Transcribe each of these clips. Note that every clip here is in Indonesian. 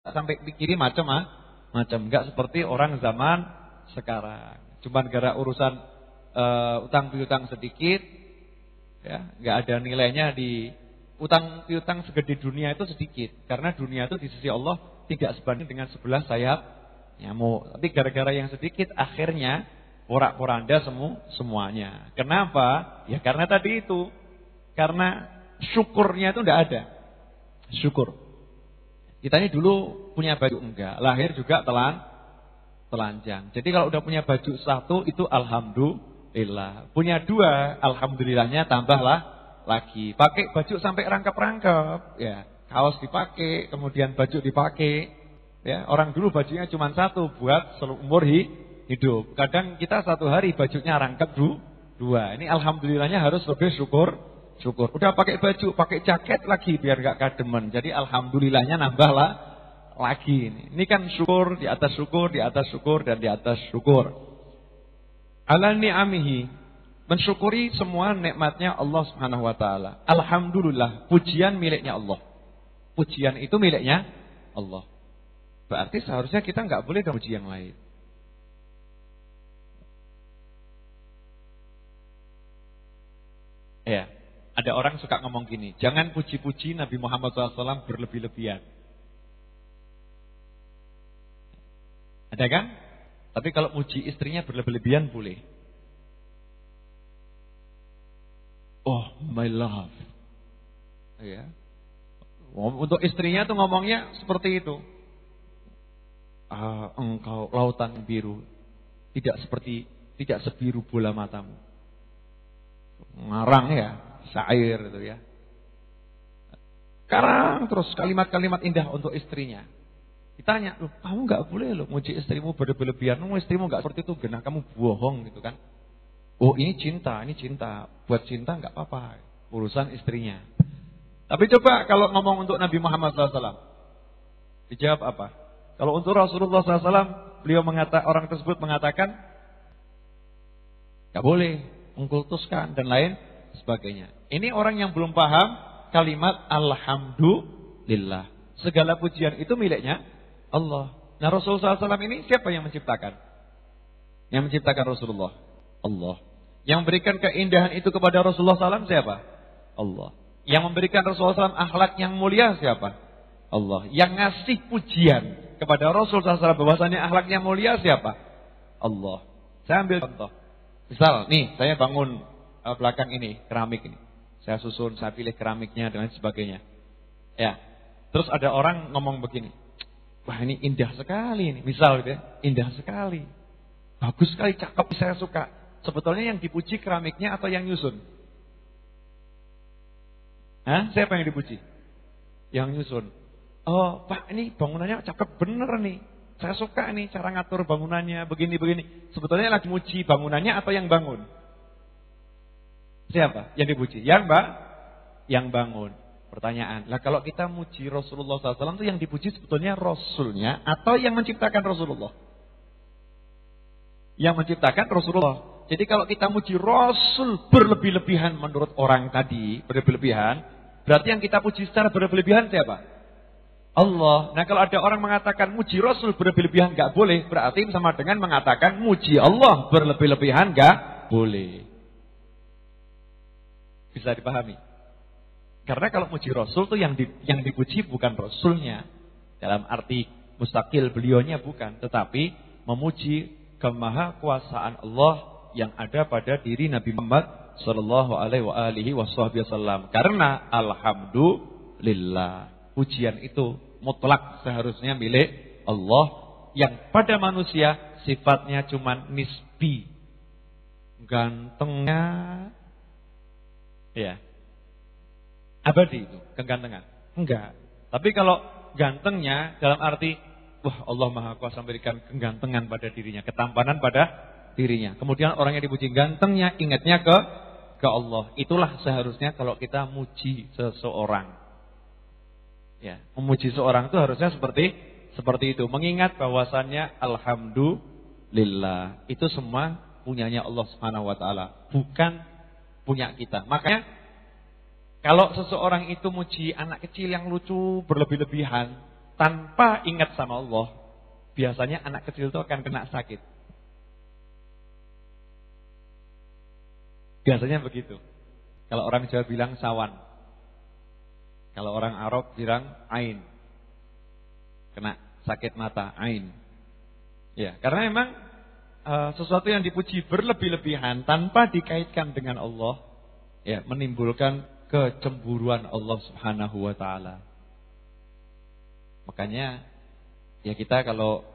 sampai pikirin macam. Enggak seperti orang zaman sekarang. Cuman gara urusan utang piutang sedikit, ya, enggak ada nilainya di utang piutang segede dunia itu sedikit. Karena dunia itu di sisi Allah tidak sebanding dengan sebelah sayap nyamuk. Tapi gara-gara yang sedikit akhirnya porak-poranda semuanya. Kenapa? Ya karena tadi itu. Karena syukurnya itu enggak ada. Syukur. Kita ini dulu punya baju enggak, lahir juga telanjang. Jadi kalau udah punya baju satu itu alhamdulillah. Punya dua, alhamdulillahnya tambahlah lagi. Pakai baju sampai rangkap-rangkap, ya. Kaos dipakai, kemudian baju dipakai. Ya, orang dulu bajunya cuma satu buat seumur hidup. Kadang kita satu hari bajunya rangkap dua. Ini alhamdulillahnya harus lebih syukur. Udah pakai baju, pakai jaket lagi biar gak kademen. Jadi alhamdulillahnya nambahlah lagi. Ini kan syukur di atas syukur, di atas syukur dan di atas syukur. Ala ni'amihi, mensyukuri semua nikmatnya Allah Subhanahu wa taala. Alhamdulillah, pujian miliknya Allah. Pujian itu miliknya Allah. Berarti seharusnya kita enggak boleh memuji yang lain. Ya. Ada orang suka ngomong gini, jangan puji-puji Nabi Muhammad SAW berlebih-lebihan. Ada kan? Tapi kalau puji istrinya berlebih-lebihan boleh. Oh my love. Ya. Untuk istrinya tuh ngomongnya seperti itu. Engkau lautan biru, tidak sebiru bola matamu. Ngarang ya. Syair itu ya. Karang terus kalimat-kalimat indah untuk istrinya. Ditanya, loh kamu gak boleh loh muji istrimu berlebihan. Istrimu gak seperti itu, genah kamu bohong gitu kan. Oh ini cinta. Buat cinta gak apa-apa. Urusan istrinya. Tapi coba kalau ngomong untuk Nabi Muhammad SAW. Dijawab apa? Kalau untuk Rasulullah SAW, orang tersebut mengatakan gak boleh mengkultuskan dan lain sebagainya. Ini orang yang belum paham kalimat alhamdulillah. Segala pujian itu miliknya Allah. Nah Rasulullah SAW ini siapa yang menciptakan? Yang menciptakan Rasulullah? Allah. Yang memberikan keindahan itu kepada Rasulullah SAW siapa? Allah. Yang memberikan Rasulullah SAW akhlak yang mulia siapa? Allah. Yang ngasih pujian kepada Rasulullah SAW bahwasanya akhlaknya mulia siapa? Allah. Saya ambil contoh. Misal nih saya bangun belakang ini, keramik ini. Saya susun, saya pilih keramiknya dan lain sebagainya. Ya. Terus ada orang ngomong begini. Wah, ini indah sekali ini. Misal gitu ya, indah sekali. Bagus sekali, cakep, saya suka. Sebetulnya yang dipuji keramiknya atau yang nyusun? Hah? Siapa yang dipuji? Yang nyusun. Oh, Pak, ini bangunannya cakep bener nih. Saya suka nih cara ngatur bangunannya begini-begini. Sebetulnya lagi muji bangunannya atau yang bangun? Siapa yang dipuji? Yang bangun. Pertanyaan, lah kalau kita muji Rasulullah SAW itu yang dipuji sebetulnya Rasulnya atau yang menciptakan Rasulullah? Yang menciptakan Rasulullah. Jadi kalau kita muji Rasul berlebih-lebihan menurut orang tadi, berlebih-lebihan, berarti yang kita puji secara berlebih-lebihan siapa? Allah. Nah kalau ada orang mengatakan muji Rasul berlebih-lebihan gak boleh, berarti sama dengan mengatakan muji Allah berlebih-lebihan gak boleh. Bisa dipahami? Karena kalau muji Rasul tuh yang dipuji bukan Rasulnya. Dalam arti mustaqil beliaunya bukan. Tetapi memuji kemahakuasaan Allah yang ada pada diri Nabi Muhammad SAW. Karena alhamdulillah. Pujian itu mutlak seharusnya milik Allah. Yang pada manusia sifatnya cuma nisbi. Gantengnya. Ya. Abadi itu, kegantengan. Enggak. Tapi kalau gantengnya dalam arti, wah Allah Maha Kuasa memberikan kegantengan pada dirinya, ketampanan pada dirinya. Kemudian orang yang dipuji gantengnya ingatnya ke Allah. Itulah seharusnya kalau kita muji seseorang. Ya, memuji seorang itu harusnya seperti itu. Mengingat bahwasannya alhamdulillah. Itu semua punyanya Allah Subhanahu wa taala, bukan punya kita. Makanya kalau seseorang itu muji anak kecil yang lucu berlebih-lebihan, tanpa ingat sama Allah, biasanya anak kecil itu akan kena sakit. Biasanya begitu. Kalau orang Jawa bilang sawan. Kalau orang Arab bilang ain. Kena sakit mata, ain. Ya, karena memang sesuatu yang dipuji berlebih-lebihan tanpa dikaitkan dengan Allah, ya, menimbulkan kecemburuan Allah Subhanahu wa taala. Makanya ya kita kalau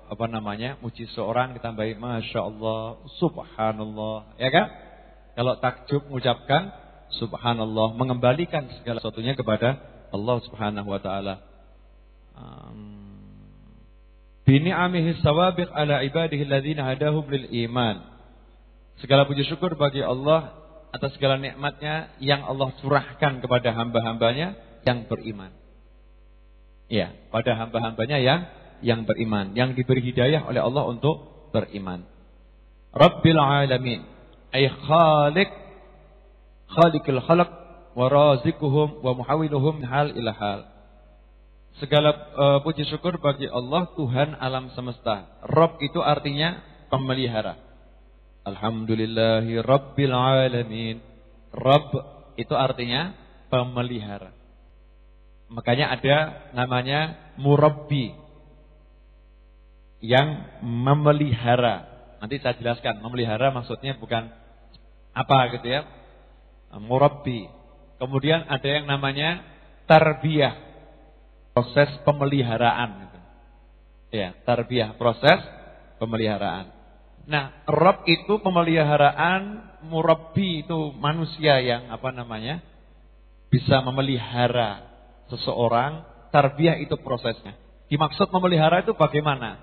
muji seorang ditambahi masya Allah, subhanallah, ya kan? Kalau takjub mengucapkan subhanallah, mengembalikan segala sesuatunya kepada Allah Subhanahu wa taala. Bini'amihi sawabiq ala ibadihi alladzina hadahum lil iman. Segala puji syukur bagi Allah atas segala nikmatnya yang Allah curahkan kepada hamba-hambanya yang beriman. Ya, pada hamba-hambanya yang beriman, yang diberi hidayah oleh Allah untuk beriman. Rabbil alamin, ay khaliqul khalq wa razikuhum wa muhawiluhum hal ila hal. Segala puji syukur bagi Allah, Tuhan alam semesta. Rabb itu artinya pemelihara. Alhamdulillahi rabbil alamin. Rabb itu artinya pemelihara. Makanya ada namanya murabbi, yang memelihara. Nanti saya jelaskan, memelihara maksudnya bukan apa gitu ya. Murabbi. Kemudian ada yang namanya tarbiyah, proses pemeliharaan gitu. Ya, tarbiyah, proses pemeliharaan. Nah, Rabb itu pemeliharaan, murabbi itu manusia yang bisa memelihara seseorang. Tarbiyah itu prosesnya. Dimaksud memelihara itu bagaimana?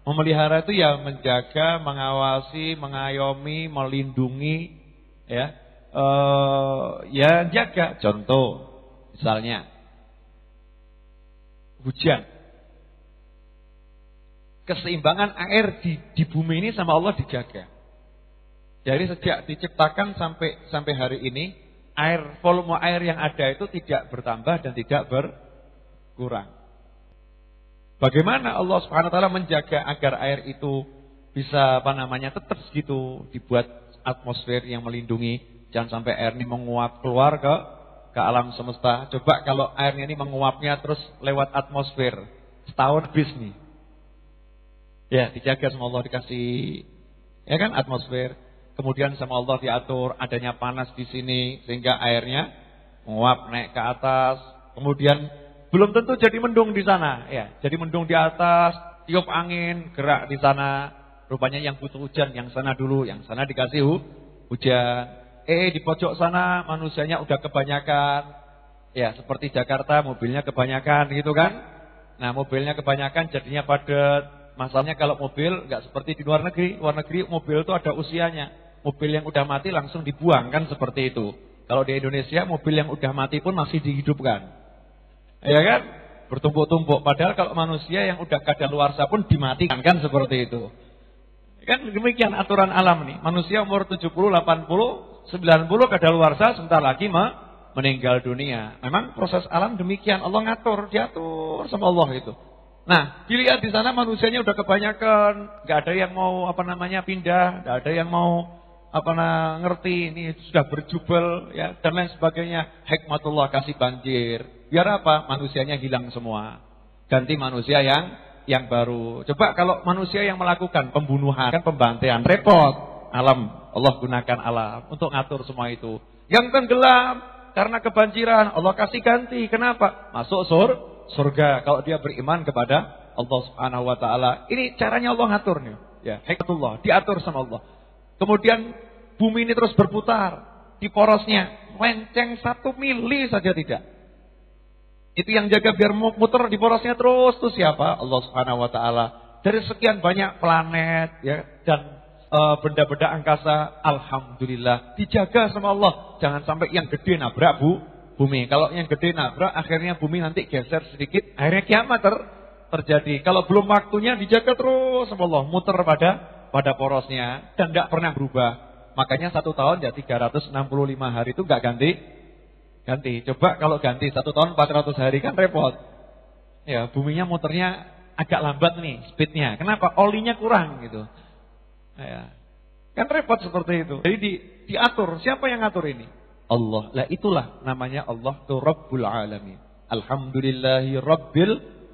Memelihara itu ya menjaga, mengawasi, mengayomi, melindungi, ya. Ya jaga. Contoh, misalnya hujan. Keseimbangan air di bumi ini sama Allah dijaga. Jadi sejak diciptakan sampai hari ini, volume air yang ada itu tidak bertambah dan tidak berkurang. Bagaimana Allah Subhanahu wa taala menjaga agar air itu bisa tetap segitu, dibuat atmosfer yang melindungi, jangan sampai air ini menguap keluar ke alam semesta. Coba kalau airnya ini menguapnya terus lewat atmosfer, setahun habis nih. Ya, dijaga sama Allah, dikasih ya kan atmosfer. Kemudian sama Allah diatur adanya panas di sini sehingga airnya menguap naik ke atas. Kemudian belum tentu jadi mendung di sana, ya. Jadi mendung di atas, tiup angin, gerak di sana. Rupanya yang butuh hujan yang sana dulu, yang sana dikasih hujan. Di pojok sana manusianya udah kebanyakan. Ya, seperti Jakarta mobilnya kebanyakan gitu kan. Nah, mobilnya kebanyakan jadinya padat. Masalahnya kalau mobil nggak seperti di luar negeri. Luar negeri mobil itu ada usianya. Mobil yang udah mati langsung dibuang kan seperti itu. Kalau di Indonesia mobil yang udah mati pun masih dihidupkan. Ya kan? Bertumpuk-tumpuk. Padahal kalau manusia yang udah kadaluarsa pun dimatikan kan seperti itu. Kan demikian aturan alam nih. Manusia umur 70, 80, 90 kadaluarsa sebentar lagi meninggal dunia. Memang proses alam demikian. Allah ngatur, diatur sama Allah itu. Nah, dilihat di sana manusianya udah kebanyakan, nggak ada yang mau pindah, nggak ada yang mau ngerti ini sudah berjubel ya dan lain sebagainya. Hikmatullah kasih banjir. Biar apa? Manusianya hilang semua. Ganti manusia yang baru. Coba kalau manusia yang melakukan pembunuhan, kan pembantaian, repot. Alam, Allah gunakan alam untuk ngatur semua itu. Yang tenggelam karena kebanjiran, Allah kasih ganti. Kenapa? Masuk surga kalau dia beriman kepada Allah Subhanahu wa taala. Ini caranya Allah ngatur nih. Ya, hikmatullah, diatur sama Allah. Kemudian bumi ini terus berputar di porosnya, lenceng 1 mili saja tidak. Itu yang jaga biar muter di porosnya terus tuh siapa? Allah Subhanahu wa taala. Dari sekian banyak planet ya dan benda-benda angkasa, alhamdulillah dijaga sama Allah. Jangan sampai yang gede nabrak bumi. Kalau yang gede nabrak, akhirnya bumi nanti geser sedikit, akhirnya kiamat terjadi. Kalau belum waktunya dijaga terus sama Allah, muter pada porosnya dan tidak pernah berubah. Makanya 1 tahun ya 365 hari itu nggak ganti. Coba kalau ganti 1 tahun 400 hari kan repot. Ya, buminya muternya agak lambat nih speednya. Kenapa? Olinya kurang gitu. Ya. Kan repot seperti itu. Jadi diatur. Siapa yang ngatur ini? Allah. Lah itulah namanya Allah itu Rabbul Alamin. Alhamdulillahi Rabbil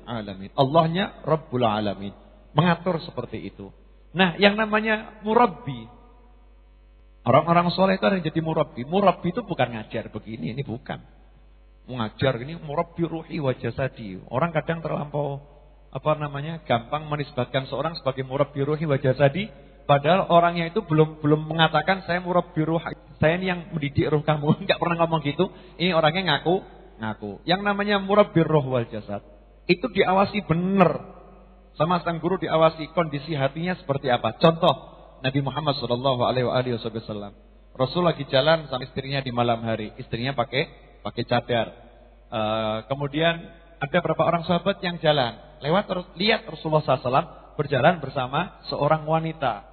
Alamin. Allahnya Rabbul Alamin. Mengatur seperti itu. Nah, yang namanya murabbi. Orang-orang soleh itu ada yang jadi murabbi. Murabbi itu bukan ngajar begini, ini bukan. Mengajar ini murabbi ruhi wa jasadi. Orang kadang terlampau gampang menisbatkan seorang sebagai murabbi ruhi wa jasadi, padahal orangnya itu belum mengatakan saya murabbi ruhi. Saya ini yang mendidik ruh kamu, enggak pernah ngomong gitu. Ini orangnya ngaku. Yang namanya murabbi ruh wal jasad itu diawasi benar. Sama sang guru diawasi kondisi hatinya seperti apa. Contoh Nabi Muhammad SAW. Rasul lagi jalan sama istrinya di malam hari. Istrinya pakai cadar. Kemudian ada beberapa orang sahabat yang jalan. Lewat terus lihat Rasulullah SAW berjalan bersama seorang wanita.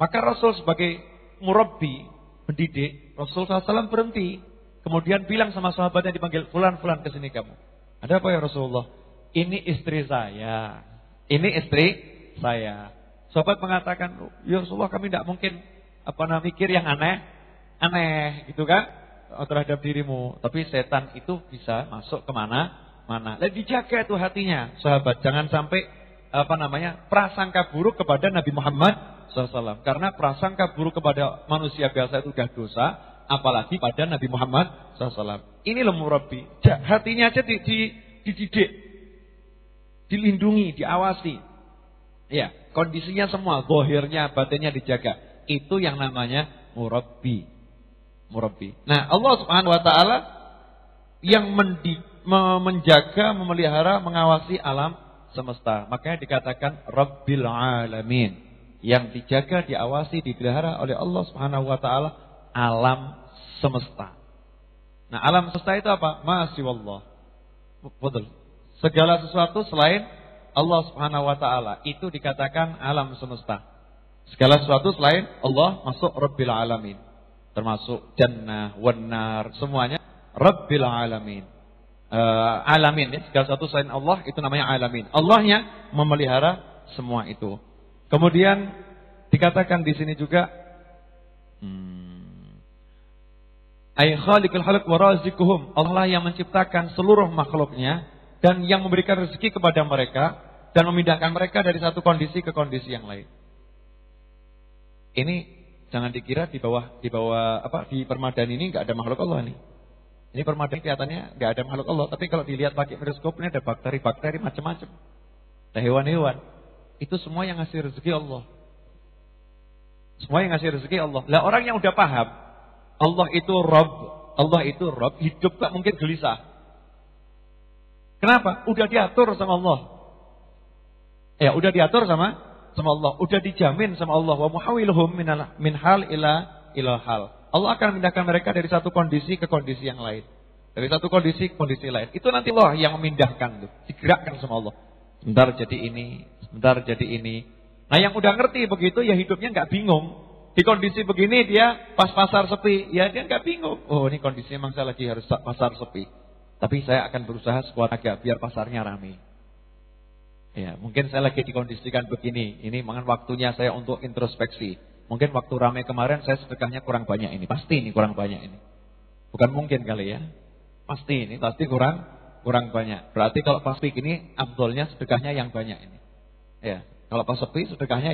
Maka Rasul sebagai murabbi, pendidik, Rasul SAW berhenti. Kemudian bilang sama sahabatnya dipanggil, fulan kesini kamu. Ada apa ya Rasulullah? Ini istri saya. Ini istri saya. Sahabat mengatakan, ya Rasulullah kami tidak mungkin mikir yang aneh gitu kan terhadap dirimu. Tapi setan itu bisa masuk kemana-mana. Dan dijaga itu hatinya, sahabat. Jangan sampai prasangka buruk kepada Nabi Muhammad SAW. Karena prasangka buruk kepada manusia biasa itu sudah dosa, apalagi pada Nabi Muhammad SAW. Ini loh murabbi. Hatinya aja dididik, dilindungi, diawasi. Ya, kondisinya semua, zahirnya, batinnya dijaga. Itu yang namanya murabbi. Nah, Allah Subhanahu wa taala yang menjaga, memelihara, mengawasi alam semesta. Makanya dikatakan Rabbil Alamin. Yang dijaga, diawasi, dipelihara oleh Allah Subhanahu wa taala alam semesta. Nah, alam semesta itu apa? Masiwallah. Betul. Segala sesuatu selain Allah Subhanahu wa taala itu dikatakan alam semesta. Segala sesuatu selain Allah masuk Rabbil Alamin. Termasuk jannah, wan-nar, semuanya Rabbil Alamin. Alamin ya, segala sesuatu selain Allah itu namanya alamin. Allahnya memelihara semua itu. Kemudian dikatakan di sini juga ay khaliqul khalq wa razikuhum. Allah yang menciptakan seluruh makhluknya dan yang memberikan rezeki kepada mereka dan memindahkan mereka dari satu kondisi ke kondisi yang lain. Ini jangan dikira di permadani ini enggak ada makhluk Allah nih. Ini permadani kelihatannya enggak ada makhluk Allah, tapi kalau dilihat pakai mikroskop ini ada bakteri-bakteri macam-macam. Ada hewan-hewan. Itu semua yang ngasih rezeki Allah. Semua yang ngasih rezeki Allah. Lah orang yang udah paham Allah itu Rabb, hidup gak mungkin gelisah. Kenapa? Udah diatur sama Allah. Ya, udah diatur sama Allah. Udah dijamin sama Allah. Wa muhawiluhum min hal ila hal. Allah akan memindahkan mereka dari satu kondisi ke kondisi yang lain. Dari satu kondisi ke kondisi lain. Itu nanti Allah yang memindahkan. Digerakkan sama Allah. Sebentar jadi ini, sebentar jadi ini. Nah yang udah ngerti begitu ya hidupnya gak bingung. Di kondisi begini dia pas pasar sepi, ya dia nggak bingung. Oh ini kondisinya memang saya lagi harus pasar sepi. Tapi saya akan berusaha sekuat tenaga biar pasarnya ramai. Ya mungkin saya lagi dikondisikan begini. Ini memang waktunya saya untuk introspeksi. Mungkin waktu ramai kemarin saya sedekahnya kurang banyak ini. Pasti ini kurang banyak ini. Bukan mungkin kali ya. Pasti ini pasti kurang banyak. Berarti kalau pas peak ini afdolnya sedekahnya yang banyak ini. Ya kalau pas sepi sedekahnya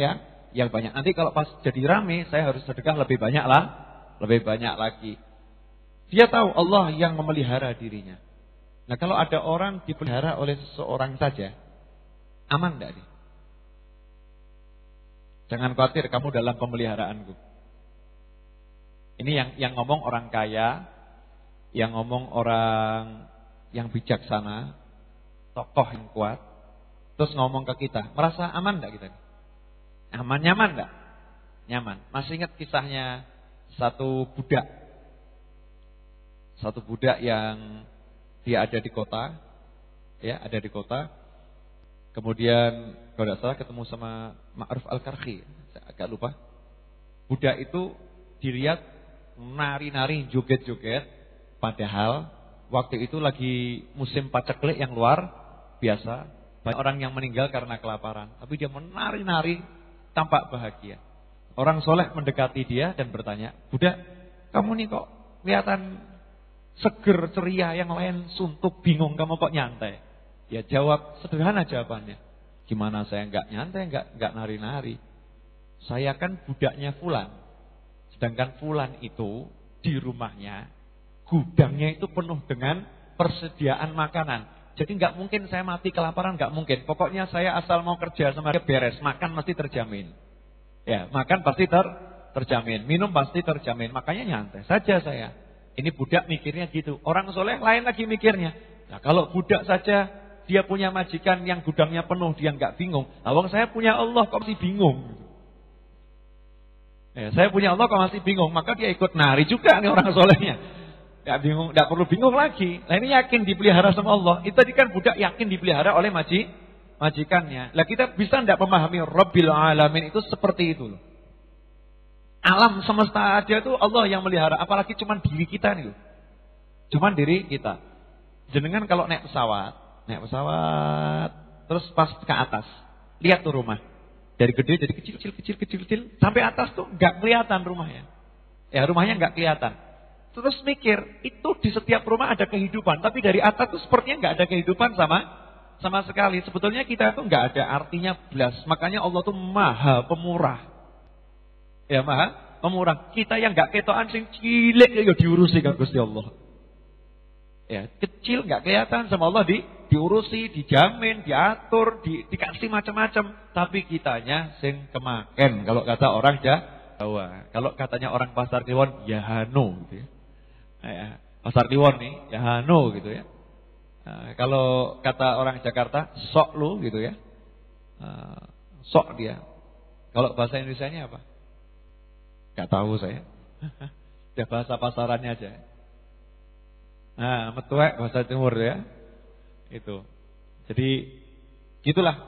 yang banyak. Nanti kalau pas jadi rame saya harus sedekah lebih banyak lagi. Dia tahu Allah yang memelihara dirinya. Nah kalau ada orang dipelihara oleh seseorang saja, aman enggak dia? Jangan khawatir kamu dalam pemeliharaanku. Ini yang ngomong orang kaya, yang ngomong orang yang bijaksana, tokoh yang kuat, terus ngomong ke kita, merasa aman enggak kita? Aman, nyaman enggak? Nyaman. Masih ingat kisahnya satu budak yang dia ada di kota, ya ada di kota. Kemudian kalau tidak salah ketemu sama Ma'ruf Al-Karhi, saya agak lupa. Budak itu dilihat nari-nari, joget-joget, padahal waktu itu lagi musim paceklik yang luar biasa, banyak orang yang meninggal karena kelaparan, tapi dia menari-nari tampak bahagia. Orang soleh mendekati dia dan bertanya, "Budak, kamu nih kok kelihatan seger, ceria, yang lain suntuk, bingung, kamu kok nyantai?" Ya jawab, sederhana jawabannya. "Gimana saya enggak nyantai, enggak nari-nari? Saya kan budaknya Fulan. Sedangkan Fulan itu di rumahnya, gudangnya itu penuh dengan persediaan makanan. Jadi enggak mungkin saya mati kelaparan, enggak mungkin. Pokoknya saya asal mau kerja sama dia beres, makan mesti terjamin. Ya, makan pasti terjamin, minum pasti terjamin. Makanya nyantai saja saya." Ini budak mikirnya gitu. Orang soleh lain lagi mikirnya. Nah, kalau budak saja dia punya majikan yang gudangnya penuh, dia nggak bingung. Awang saya punya Allah kok masih bingung. Ya, saya punya Allah kok masih bingung. Maka dia ikut nari juga nih orang solehnya. Nggak bingung, nggak perlu bingung lagi. Nah ini yakin dipelihara sama Allah. Itu tadi kan budak yakin dipelihara oleh majikannya. Lah kita bisa enggak memahami Rabbil Alamin itu seperti itu loh. Alam semesta aja itu Allah yang melihara, apalagi cuman diri kita nih loh. Cuman diri kita. Jenengan kalau naik pesawat, terus pas ke atas, lihat tuh rumah. Dari gede jadi kecil, sampai atas tuh enggak kelihatan rumahnya. Ya, rumahnya enggak kelihatan. Terus mikir, itu di setiap rumah ada kehidupan, tapi dari atas tuh sepertinya enggak ada kehidupan sama sekali. Sebetulnya kita tuh enggak ada artinya blas. Makanya Allah tuh Maha Pemurah. Ya, Maha Pemurah. Kita yang enggak ketokan sing cilik ya diurusi kan Gusti Allah. Ya, kecil enggak kelihatan sama Allah diurusi, dijamin, diatur, dikasih macam-macam, tapi kitanya sing kemaken kalau kata orang Jawa. Kalau katanya orang Pasar Kliwon, ya hanu gitu ya. Nah, Pasar Kliwon nih, ya hanu gitu ya. Kalau kata orang Jakarta, sok lu gitu ya. Sok dia. Kalau bahasa Indonesianya apa? Gak tahu saya. Udah bahasa pasarannya aja. Nah, metuek bahasa timur ya. Itu. Jadi gitulah.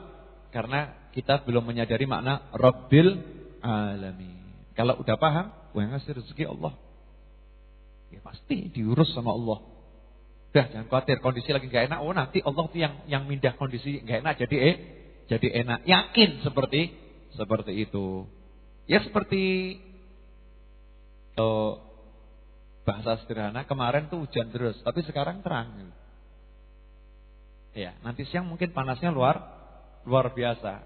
Karena kita belum menyadari makna Rabbil Alamin. Kalau udah paham, yang ngasih rezeki Allah. Ya pasti diurus sama Allah. Udah jangan khawatir, kondisi lagi gak enak. Oh nanti Allah tuh yang mindah kondisi gak enak jadi enak. Yakin seperti itu. Ya seperti bahasa sederhana, kemarin tuh hujan terus, tapi sekarang terang. Ya, nanti siang mungkin panasnya luar biasa.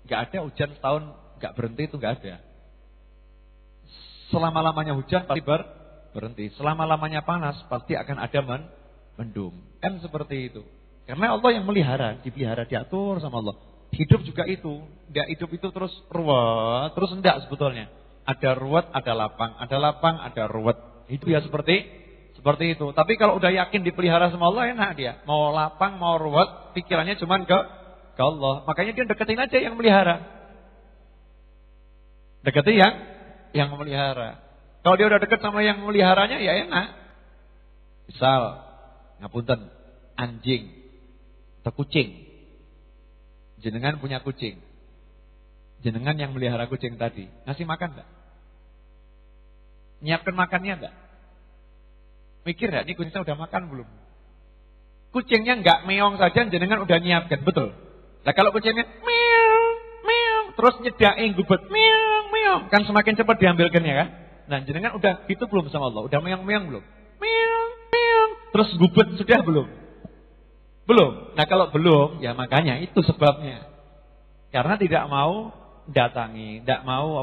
Gak ada hujan setahun gak berhenti, itu gak ada. Selama-lamanya hujan pasti berhenti. Selama-lamanya panas pasti akan ada mendung. Kan seperti itu. Karena Allah yang melihara, dipelihara, diatur sama Allah. Hidup juga itu. Enggak hidup itu terus ruwet, terus enggak sebetulnya. Ada ruwet, ada lapang, ada ruwet. Itu ya seperti itu. Tapi kalau udah yakin dipelihara sama Allah, enak dia. Mau lapang, mau ruwet, pikirannya cuman ke Allah. Makanya dia deketin aja yang melihara. Deketin yang memelihara. Kalau dia udah deket sama yang meliharanya, ya enak. Misal, ngapunten, anjing atau kucing. Jenengan punya kucing. Jenengan yang melihara kucing tadi, ngasih makan enggak? Nyiapkan makannya enggak? Mikir enggak, ini kucingnya udah makan belum? Kucingnya enggak meong saja, jenengan udah nyiapkan, betul? Nah kalau kucingnya meong, meong, terus nyedain gubet, meong, meong, kan semakin cepat diambilkannya kan? Nah jenengan udah gitu belum sama Allah? Udah meong-meong belum? Meong, meong, terus gubet sudah belum? Belum. Nah kalau belum, ya makanya itu sebabnya. Karena tidak mau datangi, tidak mau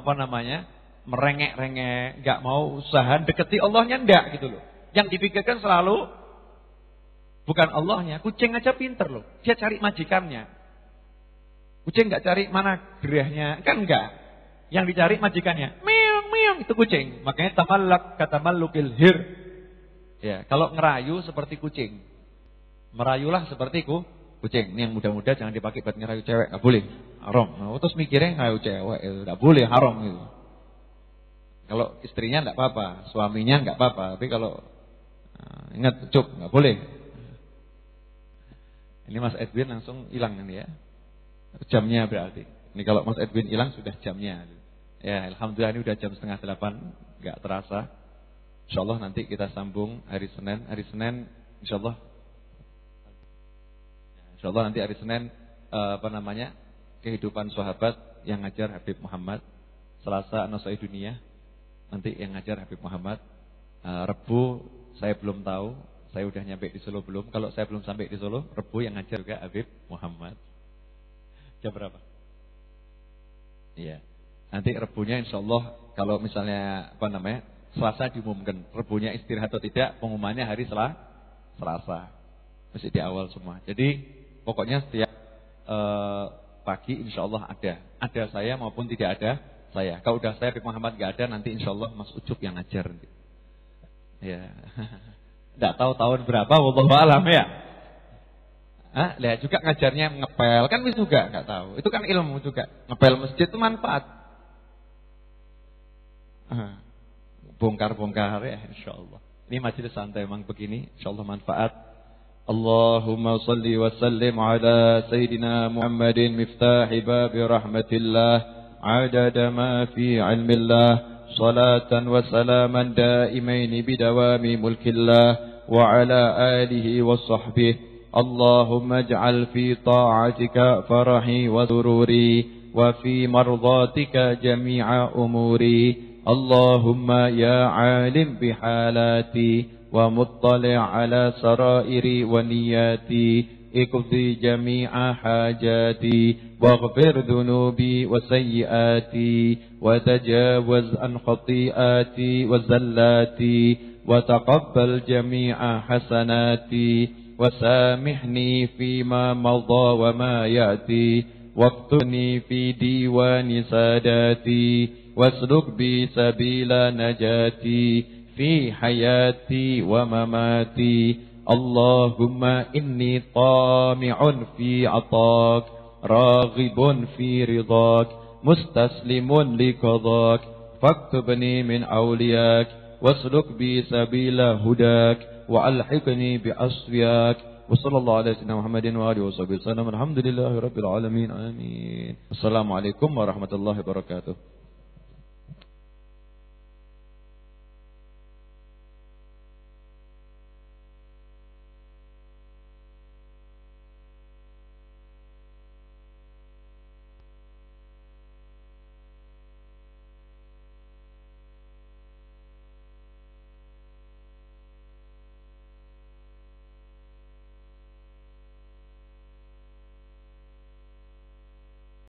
merengek-rengek, nggak mau usaha deketi Allahnya, enggak gitu loh. Yang dipikirkan selalu bukan Allahnya. Kucing aja pinter loh, dia cari majikannya. Kucing nggak cari mana gerahnya, kan enggak. Yang dicari majikannya. Meong meong itu kucing. Makanya tamallak katamallukil hir. Ya, kalau ngerayu seperti kucing. Merayulah seperti kucing. Ini yang muda-muda jangan dipakai buat ngerayu cewek, enggak boleh. Haram. Nah, terus mikirnya ngerayu cewek, enggak boleh, haram gitu. Kalau istrinya enggak apa-apa, suaminya enggak apa-apa, tapi kalau ingat cuk, enggak boleh. Ini Mas Edwin langsung hilang ini ya. Jamnya berarti. Ini kalau Mas Edwin hilang sudah jamnya. Ya, alhamdulillah ini udah jam 7:30, enggak terasa. Insyaallah nanti kita sambung hari Senin. Hari Senin insyaallah Insyaallah nanti hari Senin kehidupan sahabat yang ngajar Habib Muhammad. Selasa Nasai Dunia nanti yang ngajar Habib Muhammad. Rebu saya belum tahu, saya udah nyampe di Solo belum. Kalau saya belum sampai di Solo, Rebu yang ngajar juga Habib Muhammad. Jam berapa? Iya. Nanti Rebunya insyaallah kalau misalnya Selasa diumumkan. Rebunya istirahat atau tidak, pengumumannya hari Selasa. Masih di awal semua. Jadi pokoknya setiap pagi insyaallah ada saya maupun tidak ada saya. Kalau udah saya Habib Muhammad enggak ada, nanti insyaallah Mas Ucup yang ngajar nanti. Ya. Enggak tahu tahun berapa, wallahu a'lam ya. Lihat juga ngajarnya ngepel, kan wis juga enggak tahu. Itu kan ilmu juga. Ngepel masjid itu manfaat. Bongkar-bongkar ya insyaallah. Ini majelis santai memang begini, insyaallah manfaat. Allahumma salli wa sallim ala sayyidina Muhammadin miftahi babi rahmatillah adada ma fi ilmillah salatan wa salaman daimain bidawami mulkillah wa ala alihi wa sahbihi. Allahumma ij'al fi ta'atika farahi wa sururi wa fi mardatika jami'a umuri. اللهم يا عالم بحالاتي ومطلع على سرائري ونياتي اقضي جميع حاجاتي واغفر ذنوبي وسيئاتي وتجاوز عن خطيئاتي وزلاتي وتقبل جميع حسناتي وسامحني فيما مضى وما يأتي واكتبني في ديوان ساداتي واسلك بي سبيل نجاتي في حياتي ومماتي. اللهم إني طامع في عطاك راغب في رضاك مستسلم لقضاك فاكتبني من أولياك واسلك بي سبيل هداك وألحقني بأصفياك. وصلى الله على سيدنا محمد وآله وصحبه وسلم. الحمد لله رب العالمين. آمين. السلام عليكم ورحمة الله وبركاته.